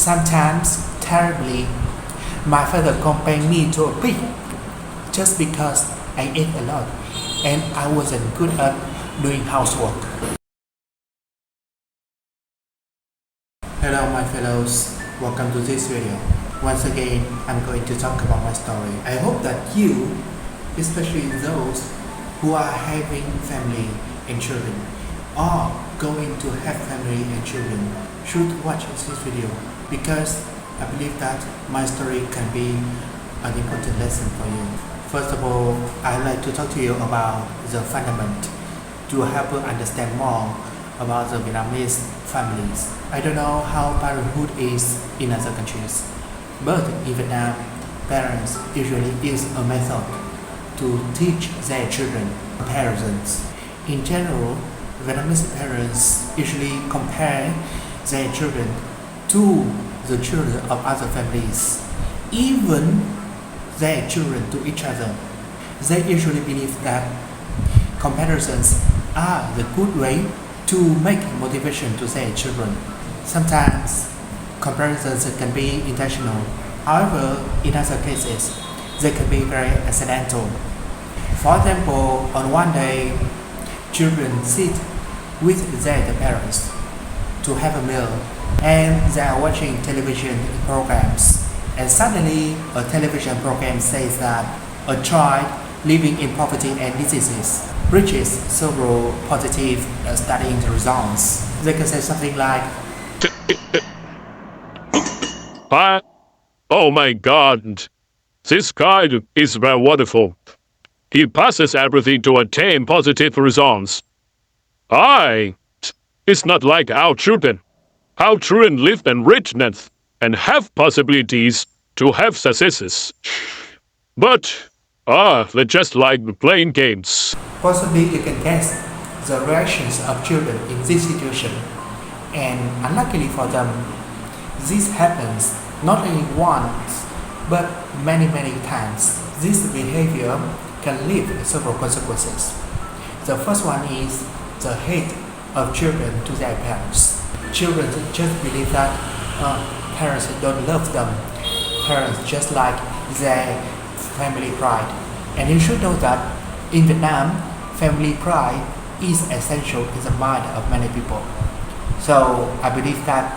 Sometimes, terribly, my father compared me to a pig just because I ate a lot and I wasn't good at doing housework. Hello my fellows, welcome to this video. Once again, I'm going to talk about my story. I hope that you, especially those who are having family and children, or going to have family and children, should watch this video because I believe that my story can be an important lesson for you. First of all, I'd like to talk to you about the fundament to help you understand more about the Vietnamese families. I don't know how parenthood is in other countries, but in Vietnam, parents usually use a method to teach their children comparisons. In general, Vietnamese parents usually compare their children to the children of other families, even their children to each other. They usually believe that comparisons are the good way to make motivation to their children. Sometimes comparisons can be intentional. However, in other cases, they can be very accidental. For example, on one day, children sit with their parents to have a meal and they are watching television programs, and suddenly a television program says that a child living in poverty and diseases reaches several positive studying results. They can say something like, Hi. Oh my God. This guy is very wonderful. He passes everything to attain positive results. It's not like our children. Our children live in richness and have possibilities to have successes. But, they just like playing games. possibly you can guess the reactions of children in this situation. And unluckily for them, this happens not only once, but many times. This behavior can leave several consequences. The first one is the hate of children to their parents. Children just believe that parents don't love them. Parents just like their family pride. And you should know that in Vietnam, family pride is essential in the mind of many people. So I believe that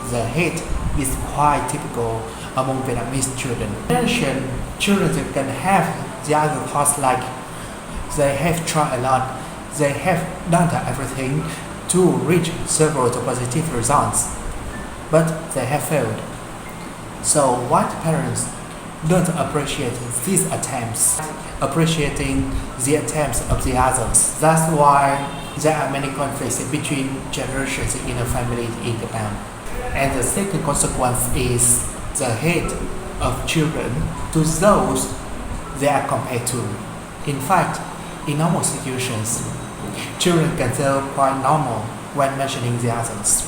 the hate is quite typical among Vietnamese children. In addition, children can have the other thoughts like they have tried a lot, they have done everything to reach several positive results, but they have failed. So white parents don't appreciate these attempts, appreciating the attempts of the others. That's why there are many conflicts between generations in a family in Vietnam. And the second consequence is the hate of children to those they are compared to. In fact, in normal situations, children can feel quite normal when mentioning the others.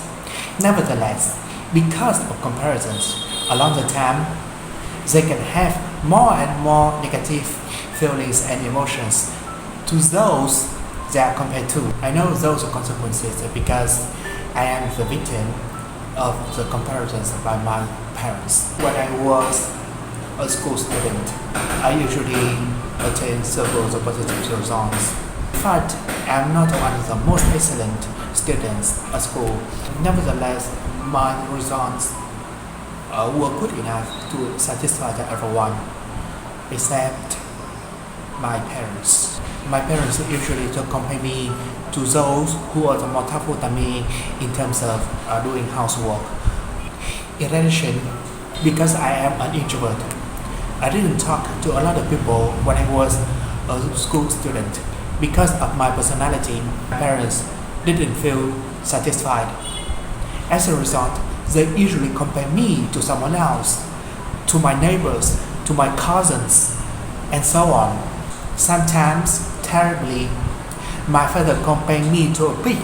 Nevertheless, because of comparisons, along the time, they can have more and more negative feelings and emotions to those they are compared to. I know those are consequences because I am the victim of the comparisons by my parents. When I was a school student, I usually attain several positive results. In fact, I am not one of the most excellent students at school. Nevertheless, my results were good enough to satisfy everyone except my parents. My parents usually compare me to those who are more tougher than me in terms of doing housework. In addition, because I am an introvert, I didn't talk to a lot of people when I was a school student. Because of my personality, my parents didn't feel satisfied. As a result, they usually compare me to someone else, to my neighbors, to my cousins, and so on. Sometimes, terribly, my father compared me to a pig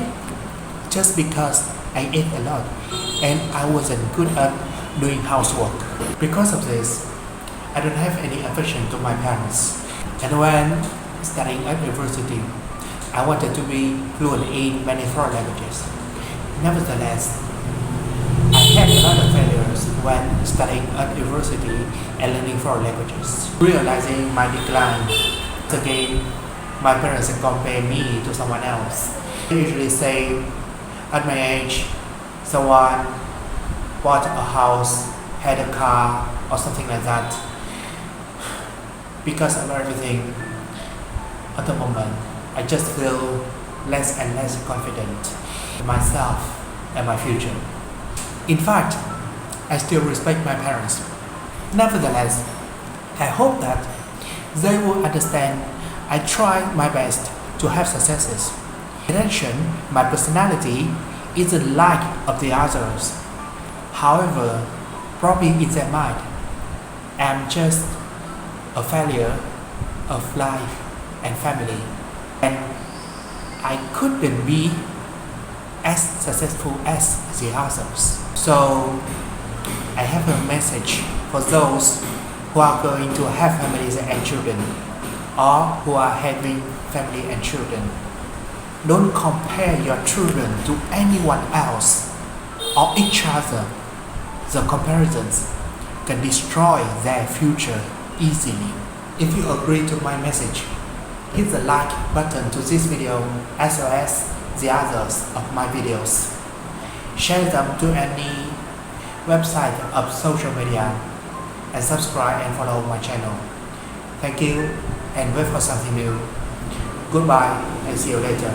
just because I ate a lot and I wasn't good at doing housework. Because of this, I don't have any affection to my parents. And when studying at university, I wanted to be fluent in many foreign languages. Nevertheless, I had a lot of failures university and learning foreign languages. Realizing my decline, again, my parents compare me to someone else. They usually say, at my age, someone bought a house, had a car, or something like that. Because of everything, at the moment, I just feel less and less confident in myself and my future. In fact, I still respect my parents. Nevertheless, I hope that they will understand I try my best to have successes. Attention, my personality isn't like of the others. However, probably in their mind, I'm just a failure of life and family, and I couldn't be as successful as the others. So I have a message for those who are going to have families and children, or who are having family and children. Don't compare your children to anyone else or each other. The comparisons can destroy their future easily. If you agree to my message, hit the like button to this video as well as the others of my videos. Share them to any website of social media and subscribe and follow my channel. Thank you and wait for something new. Goodbye and see you later.